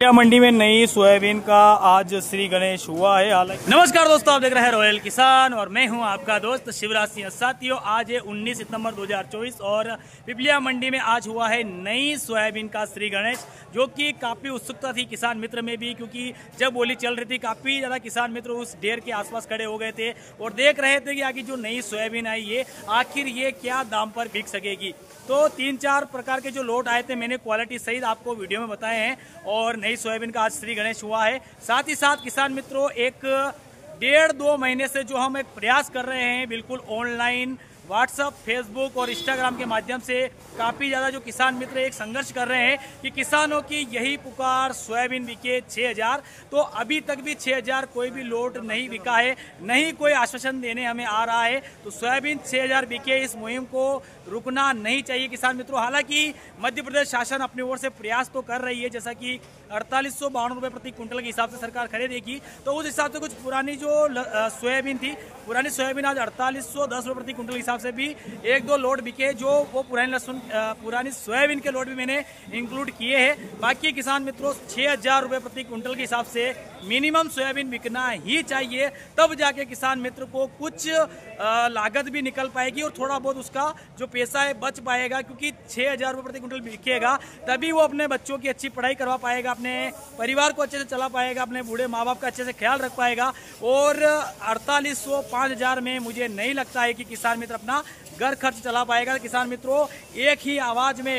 मंडी में नई सोयाबीन का आज श्री गणेश हुआ है। हालांकि नमस्कार दोस्तों, आप देख रहे हैं रॉयल किसान और मैं हूं आपका दोस्त शिवराज सिंह। साथियों, आज है 19 सितंबर 2024 और पिपलिया मंडी में आज हुआ है नई सोयाबीन का श्री गणेश, जो कि काफी उत्सुकता थी किसान मित्र में भी, क्योंकि जब बोली चल रही थी काफी ज्यादा किसान मित्र उस ढेर के आसपास खड़े हो गए थे और देख रहे थे कि आगे जो नई सोयाबीन आई है आखिर ये क्या दाम पर बिक सकेगी। तो 3-4 प्रकार के जो लोट आए थे, मैंने क्वालिटी सहित आपको वीडियो में बताए हैं और नई सोयाबीन का आज श्री गणेश हुआ है। साथ ही साथ किसान मित्रों, एक 1.5-2 महीने से जो हम एक प्रयास कर रहे हैं, बिल्कुल ऑनलाइन व्हाट्सअप, फेसबुक और इंस्टाग्राम के माध्यम से काफ़ी ज़्यादा जो किसान मित्र एक संघर्ष कर रहे हैं कि किसानों की यही पुकार, सोयाबीन बिके 6,000। तो अभी तक भी 6,000 कोई भी लोट नहीं बिका है, नहीं कोई आश्वासन देने हमें आ रहा है। तो सोयाबीन 6,000 बिके, इस मुहिम को रुकना नहीं चाहिए किसान मित्रों। हालांकि मध्य प्रदेश शासन अपनी ओर से प्रयास तो कर रही है, जैसा कि 4852 रुपये प्रति क्विंटल के हिसाब से सरकार खरीदेगी। तो उस हिसाब से कुछ पुरानी जो सोयाबीन थी, पुरानी सोयाबीन आज 4810 रुपये प्रति क्विंटल के हिसाब से भी 1-2 लोड बिके, जो वो पुरानी सोयाबीन के लोड भी मैंने इंक्लूड किए हैं। बाकी किसान मित्रों, 6,000 रुपये प्रति क्विंटल के हिसाब से मिनिमम सोयाबीन बिकना ही चाहिए, तब जाके किसान मित्र को कुछ लागत भी निकल पाएगी और थोड़ा बहुत उसका जो पैसा है बच पाएगा, क्योंकि 6,000 रुपये प्रति क्विंटल बिकेगा तभी वो अपने बच्चों की अच्छी पढ़ाई करवा पाएगा, अपने परिवार को अच्छे से चला पाएगा, अपने बूढ़े माँ बाप का अच्छे से ख्याल रख पाएगा। और 4800, 5,000 में मुझे नहीं लगता है कि किसान मित्र अपना घर खर्च चला पाएगा। किसान मित्रों, एक ही आवाज में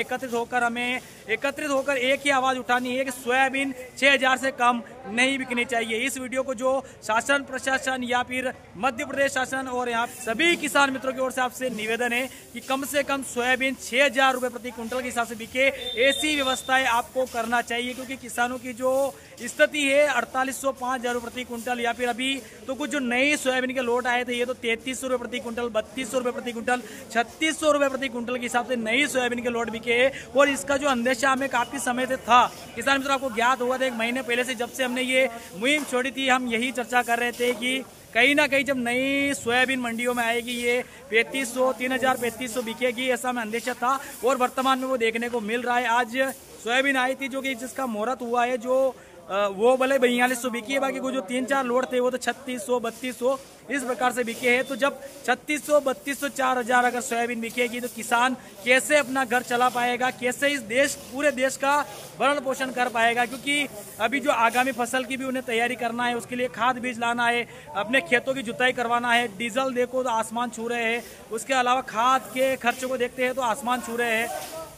एकत्रित होकर एक ही आवाज उठानी है कि सोयाबीन 6,000 से कम नहीं बिकनी चाहिए। इस वीडियो को जो शासन, प्रशासन या फिर मध्य प्रदेश शासन और यहाँ सभी किसान मित्रों की ओर से आपसे निवेदन है कि कम से कम सोयाबीन 6,000 रुपये प्रति क्विंटल के हिसाब से बिके, ऐसी व्यवस्थाएं आपको करना चाहिए। क्योंकि किसानों की जो स्थिति है 4800, 5,000 रुपये प्रति क्विंटल, या फिर अभी तो कुछ जो नई सोयाबीन के लोट आए थे, ये तो 3300 रुपये प्रति क्विंटल, 3200 रुपये प्रति क्विंटल, 3600 रुपये प्रति क्विंटल के हिसाब से नई सोयाबीन के लोट बिके। और इसका जो अंदेशा हमें काफी समय से था, किसान मित्रों आपको ज्ञात होगा था, 1 महीने पहले से जब से हमने ये मुहिम छोड़ी थी, हम यही चर्चा कर रहे थे कि कहीं ना कहीं जब नई सोयाबीन मंडियों में आएगी ये 3,500, 3,000-3,500 बिकेगी, ऐसा हमें अंदेशा था और वर्तमान में वो देखने को मिल रहा है। आज सोयाबीन आई थी जो कि जिसका मुहूर्त हुआ है, जो वो भले 4,200 बिकी है, बाकी को जो 3-4 लोड थे वो तो 3,600, 3,200 इस प्रकार से बिके हैं। तो जब 3,600, 3,200, 4,000 अगर सोयाबीन बिकेगी तो किसान कैसे अपना घर चला पाएगा, कैसे इस पूरे देश का भरण पोषण कर पाएगा। क्योंकि अभी जो आगामी फसल की भी उन्हें तैयारी करना है, उसके लिए खाद बीज लाना है, अपने खेतों की जुताई करवाना है, डीजल देखो तो आसमान छू रहे हैं, उसके अलावा खाद के खर्चों को देखते हैं तो आसमान छू रहे हैं।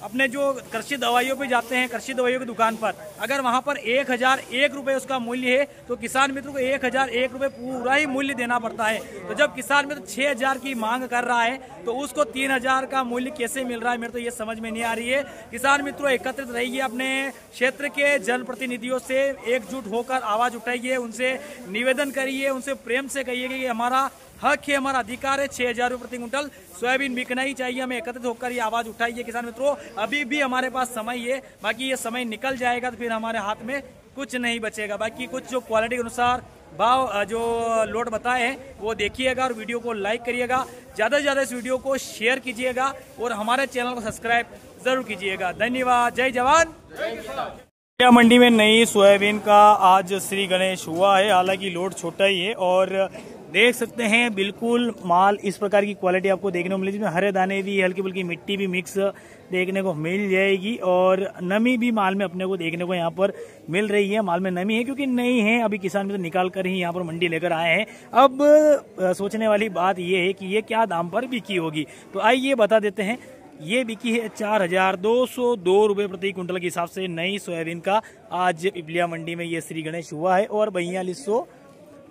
अपने जो कृषि दवाइयों पे जाते हैं, कृषि दवाइयों की दुकान पर, अगर वहां पर 1,001 रुपये उसका मूल्य है तो किसान मित्र को 1,001 रुपये पूरा ही मूल्य देना पड़ता है। तो जब किसान मित्र 6,000 की मांग कर रहा है तो उसको 3,000 का मूल्य कैसे मिल रहा है, मेरे तो ये समझ में नहीं आ रही है। किसान मित्रों, एकत्रित रहिए, अपने क्षेत्र के जनप्रतिनिधियों से एकजुट होकर आवाज उठाइए, उनसे निवेदन करिए, उनसे प्रेम से कहिए कि हमारा हक है, हमारा अधिकार है, 6,000 रुपये प्रति क्विंटल सोयाबीन बिकना ही चाहिए। हमें एकत्रित होकर ये आवाज उठाइए किसान मित्रों, अभी भी हमारे पास समय है, बाकी ये समय निकल जाएगा तो फिर हमारे हाथ में कुछ नहीं बचेगा। बाकी कुछ जो क्वालिटी के अनुसार भाव जो लोड बताए हैं वो देखिएगा और वीडियो को लाइक करिएगा, ज़्यादा से ज़्यादा इस वीडियो को शेयर कीजिएगा और हमारे चैनल को सब्सक्राइब जरूर कीजिएगा। धन्यवाद। जय जवान जय किसान। मंडी में नई सोयाबीन का आज श्री गणेश हुआ है। हालांकि लोड छोटा ही है और देख सकते हैं बिल्कुल माल इस प्रकार की क्वालिटी आपको देखने को मिलेगी, जिसमें हरे दाने भी, हल्की फुल्की मिट्टी भी मिक्स देखने को मिल जाएगी और नमी भी माल में अपने को देखने को यहाँ पर मिल रही है। माल में नमी है क्योंकि नहीं है, अभी किसान मित्र निकाल कर ही यहाँ पर मंडी लेकर आए हैं। अब सोचने वाली बात ये है कि ये क्या दाम पर बिकी होगी, तो आइए बता देते हैं। ये बिकी है 4,202 रुपये प्रति क्विंटल के हिसाब से नई सोयाबीन का आज पिपलिया मंडी में ये श्री गणेश हुआ है और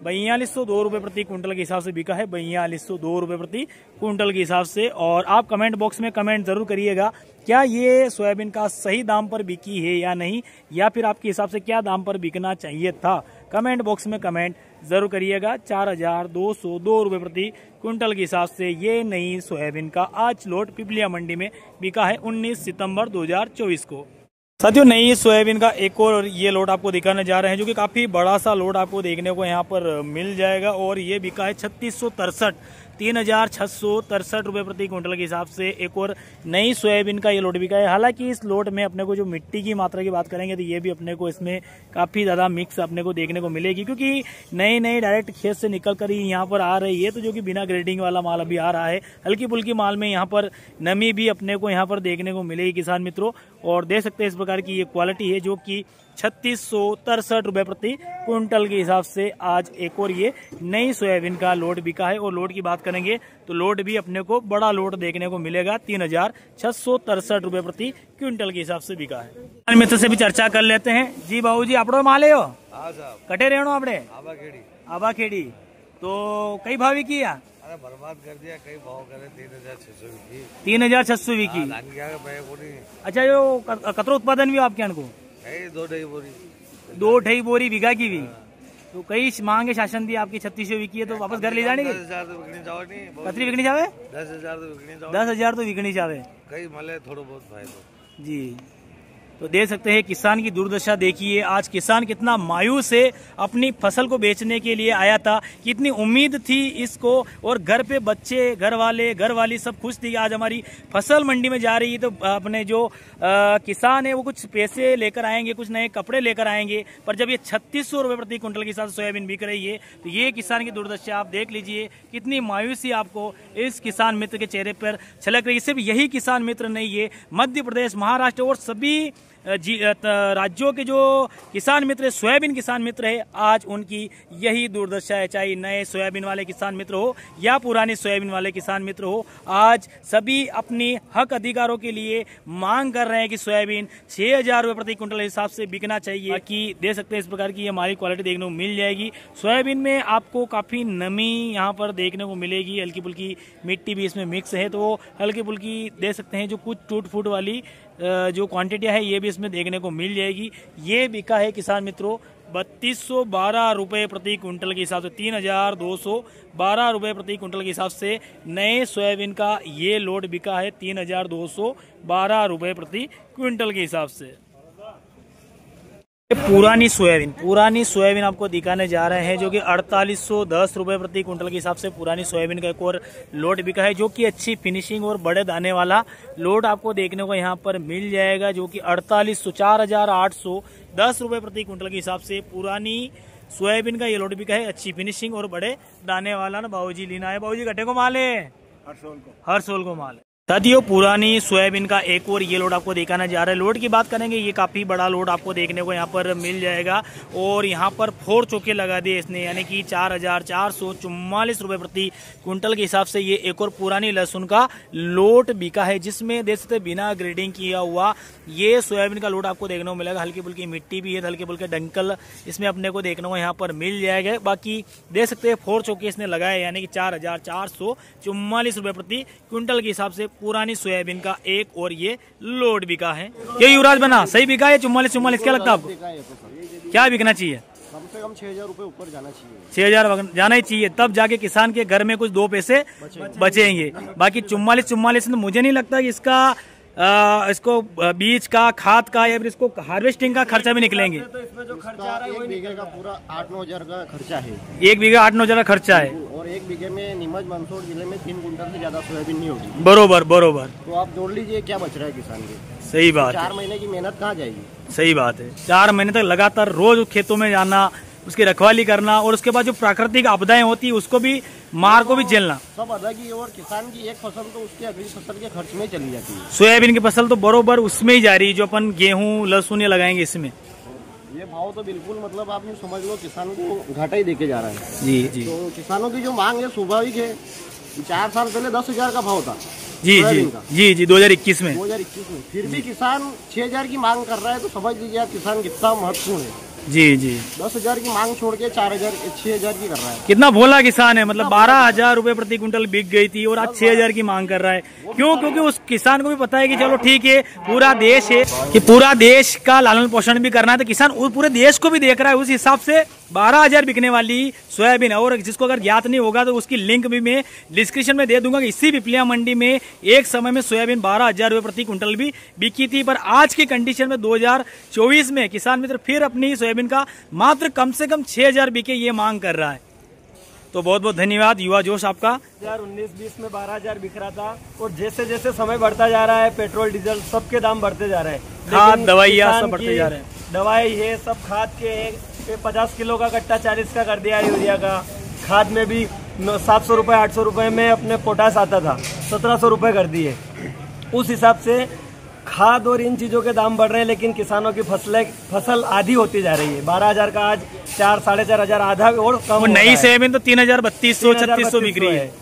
4,202 रुपये प्रति क्विंटल के हिसाब से बिका है, 4,202 रुपये प्रति क्विंटल के हिसाब से। और आप कमेंट बॉक्स में कमेंट जरूर करिएगा, क्या ये सोयाबीन का सही दाम पर बिकी है या नहीं, या फिर आपके हिसाब से क्या दाम पर बिकना चाहिए था। कमेंट बॉक्स में कमेंट जरूर करिएगा। 4,202 रुपये प्रति क्विंटल के हिसाब से ये नई सोयाबीन का आज लोट पिपलिया मंडी में बिका है 19 सितंबर 2024 को। साथियों, नई सोयाबीन का एक और ये लोट आपको दिखाने जा रहे हैं, जो कि काफी बड़ा सा लोट आपको देखने को यहाँ पर मिल जाएगा और ये बिका है 3663 3,663 रुपये प्रति क्विंटल के हिसाब से एक और नई सोयाबीन का ये लोट बिका है। हालांकि इस लोट में अपने को जो मिट्टी की मात्रा की बात करेंगे तो ये भी अपने को इसमें काफ़ी ज़्यादा मिक्स अपने को देखने को मिलेगी, क्योंकि नई नई डायरेक्ट खेत से निकल कर ही यहाँ पर आ रही है, तो जो कि बिना ग्रेडिंग वाला माल अभी आ रहा है। हल्की फुल्की माल में यहाँ पर नमी भी अपने को यहाँ पर देखने को मिलेगी किसान मित्रों। और देख सकते हैं इस प्रकार की ये क्वालिटी है जो कि 3,663 रुपये प्रति क्विंटल के हिसाब से आज एक और ये नई सोयाबीन का लोड बिका है। और लोड की बात करेंगे तो लोड भी अपने को बड़ा लोड देखने को मिलेगा, 3,663 रुपये प्रति क्विंटल के हिसाब से बिका है। मित्र से भी चर्चा कर लेते हैं। जी बाबू जी, आपड़ो माले हो कटे रेणो आपड़े आबा खेड़ी, तो कई भावी की या बर्बाद कर दिया, कई भाव करे 3,600 विकी। अच्छा, जो कतरो उत्पादन भी आपके को 2-2.5 बोरी बीघा की भी, तो कई मांगे शासन दी आपकी 3600 विकी है, तो वापस घर ले जाने की कतरी बिकनी चाहे 10,000 तो बिकनी चाहे कई मले थोड़ा बहुत फायदा जी। तो देख सकते हैं किसान की दुर्दशा देखिए। आज किसान कितना मायूस है, अपनी फसल को बेचने के लिए आया था, कितनी उम्मीद थी इसको, और घर पे बच्चे घर वाली सब खुश थी कि आज हमारी फसल मंडी में जा रही है, तो अपने जो किसान है वो कुछ पैसे लेकर आएंगे, कुछ नए कपड़े लेकर आएंगे। पर जब ये 3,600 रुपये प्रति क्विंटल के साथ सोयाबीन बिक रही है, तो ये किसान की दुर्दशा आप देख लीजिए, कितनी मायूसी आपको इस किसान मित्र के चेहरे पर छलक रही है। सिर्फ यही किसान मित्र नहीं है, मध्य प्रदेश, महाराष्ट्र और सभी राज्यों के जो किसान मित्र, सोयाबीन किसान मित्र है, आज उनकी यही दुर्दशा है। चाहे नए सोयाबीन वाले किसान मित्र हो या पुराने सोयाबीन वाले किसान मित्र हो, आज सभी अपनी हक अधिकारों के लिए मांग कर रहे हैं कि सोयाबीन 6,000 रुपये प्रति क्विंटल हिसाब से बिकना चाहिए। बाकी देख सकते हैं इस प्रकार की हमारी क्वालिटी देखने को मिल जाएगी। सोयाबीन में आपको काफ़ी नमी यहाँ पर देखने को मिलेगी, हल्की फुल्की मिट्टी भी इसमें मिक्स है, तो हल्की फुल्की देख सकते हैं जो कुछ टूट फूट वाली जो क्वांटिटियाँ है ये भी इसमें देखने को मिल जाएगी। ये बिका है किसान मित्रों 3,212 रुपये प्रति क्विंटल के हिसाब से, 3,212 रुपये प्रति क्विंटल के हिसाब से नए सोयाबीन का ये लोड बिका है 3,212 रुपये प्रति क्विंटल के हिसाब से। पुरानी सोयाबीन आपको दिखाने जा रहे हैं, जो कि 4,810 रुपये प्रति क्विंटल के हिसाब से पुरानी सोयाबीन का एक और लोड बिका है, जो कि अच्छी फिनिशिंग और बड़े दाने वाला लोड आपको देखने को यहाँ पर मिल जाएगा, जो कि 4,810 रुपये प्रति क्विंटल के हिसाब से पुरानी सोयाबीन का ये लोड बिका है, अच्छी फिनिशिंग और बड़े दाने वाला। ना बाबूजी लेना है, बाबूजी गड्ढे को माल है, हरसोल को माल है। साथियों, पुरानी सोयाबीन का एक और ये लोड आपको दिखाना जा रहा है। लोड की बात करेंगे, ये काफ़ी बड़ा लोड आपको देखने को यहाँ पर मिल जाएगा, और यहाँ पर 4 चौके लगा दिए इसने, यानी कि 4,444 रुपये प्रति क्विंटल के हिसाब से ये एक और पुरानी लहसुन का लोड बिका है, जिसमें देख सकते बिना ग्रेडिंग किया हुआ ये सोयाबीन का लोड आपको देखने को मिलेगा। हल्की फुल्की मिट्टी भी है, हल्के फुल्के डंकल इसमें अपने को देखने को यहाँ पर मिल जाएगा। बाकी देख सकते हैं 4 चौके इसने लगाए, यानी कि 4,444 रुपये प्रति क्विंटल के हिसाब से पुरानी सोयाबीन का एक और ये लोड बिका है। ये युवराज बना सही बिका है 44 क्या लगता है आपको? क्या बिकना चाहिए? कम से कम 6,000 रुपए ऊपर जाना चाहिए, 6,000 जाना ही चाहिए, तब जाके किसान के घर में कुछ 2 पैसे बचेंगे। बाकी 44 तो मुझे नहीं लगता कि इसको बीज का, खाद का, या फिर इसको हार्वेस्टिंग का खर्चा भी निकलेंगे। तो इसमें जो खर्चा आ रहा है 1 बीघे का पूरा 8-9 हजार का खर्चा है, 1 बीघा 8-9 हजार का खर्चा है, और 1 बीघे में नीमच मंदसौर जिले में 3 कुंटल से ज्यादा सोयाबीन नहीं होगी। बरोबर। तो आप जोड़ लीजिए क्या बच रहा है किसान के। सही बात, 4 महीने की मेहनत कहाँ जाएगी? सही बात है, 4 महीने तक लगातार रोज खेतों में जाना, उसकी रखवाली करना, और उसके बाद जो प्राकृतिक आपदाएं होती है उसको भी मार को भी झेलना, सब अलग ही। और किसान की एक फसल तो उसकी अगली फसल के खर्च में चली जाती है। सोयाबीन की फसल तो बरोबर उसमें ही जा रही है, जो अपन गेहूं लहसुन ये लगाएंगे इसमें। ये भाव तो बिल्कुल मतलब आप समझ लो किसान को घाटा ही देके जा रहा है। जी। तो किसानों की जो मांग है स्वाभाविक है। 4 साल पहले 10,000 का भाव था जी 2021 में। फिर भी किसान 6,000 की मांग कर रहा है, तो समझ लीजिए आप किसान कितना महत्वपूर्ण है। जी 10,000 की मांग छोड़ के 6,000 की कर रहा है। कितना भोला किसान है, मतलब 12,000 रुपए प्रति क्विंटल बिक गई थी और आज 6,000 की मांग कर रहा है। क्यों? क्योंकि उस किसान को भी पता है कि चलो ठीक है, पूरा देश है, कि पूरा देश का लालन पोषण भी करना है, तो किसान पूरे देश को भी देख रहा है। उस हिसाब से 12,000 बिकने वाली सोयाबीन, और जिसको अगर ज्ञात नहीं होगा तो उसकी लिंक भी मैं डिस्क्रिप्शन में दे दूंगा कि इसी पिपलिया मंडी में एक समय में सोयाबीन 12,000 रुपये प्रति क्विंटल भी बिकी थी। पर आज की कंडीशन में 2024 में किसान मित्र फिर अपनी सोयाबीन का मात्र कम से कम 6,000 बिके ये मांग कर रहा है। तो बहुत बहुत धन्यवाद। युवा जोश आपका 2019-20 में 12,000 बिक रहा था और जैसे जैसे समय बढ़ता जा रहा है पेट्रोल डीजल सबके दाम बढ़ते जा ररहे हैं। खाद दवाइयाँ सब बढ़ते जा रहे हैं। दवाई है सब खाद के 50 किलो का कट्टा 40 का कर दिया यूरिया का। खाद में भी 700 रुपये 800 रुपये में अपने पोटास आता था 1700 रुपये कर दिए। उस हिसाब से खाद और इन चीज़ों के दाम बढ़ रहे हैं, लेकिन किसानों की फसल आधी होती जा रही है। 12,000 का आज 4-4,500 आधा और कम। नई सोयाबीन तो 3,000 3200-3600 बिक रही है।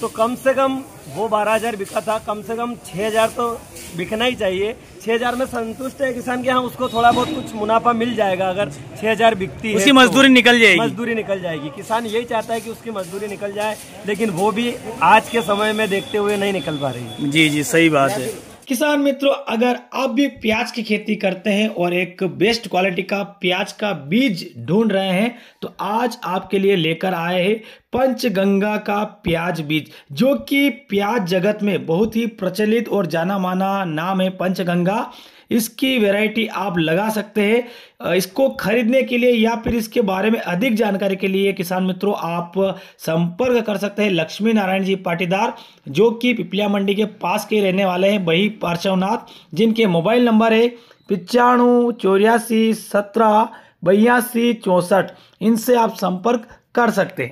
तो कम से कम वो 12,000 बिका था, कम से कम 6,000 तो बिकना ही चाहिए। 6,000 में संतुष्ट है किसान के यहाँ, उसको थोड़ा बहुत कुछ मुनाफा मिल जाएगा। अगर 6,000 बिकती है उसकी मजदूरी निकल जाएगी। मजदूरी निकल जाएगी। किसान यही चाहता है कि उसकी मजदूरी निकल जाए, लेकिन वो भी आज के समय में देखते हुए नहीं निकल पा रही। जी जी सही बात है। किसान मित्रों, अगर आप भी प्याज की खेती करते हैं और एक बेस्ट क्वालिटी का प्याज का बीज ढूंढ रहे हैं तो आज आपके लिए लेकर आए हैं पंचगंगा का प्याज बीज, जो कि प्याज जगत में बहुत ही प्रचलित और जाना माना नाम है पंचगंगा। इसकी वैरायटी आप लगा सकते हैं। इसको खरीदने के लिए या फिर इसके बारे में अधिक जानकारी के लिए किसान मित्रों आप संपर्क कर सकते हैं लक्ष्मी नारायण जी पाटीदार, जो कि पिपलिया मंडी के पास के रहने वाले हैं, वही पार्श्वनाथ, जिनके मोबाइल नंबर है 95 84 17 82 64। इनसे आप संपर्क कर सकते हैं।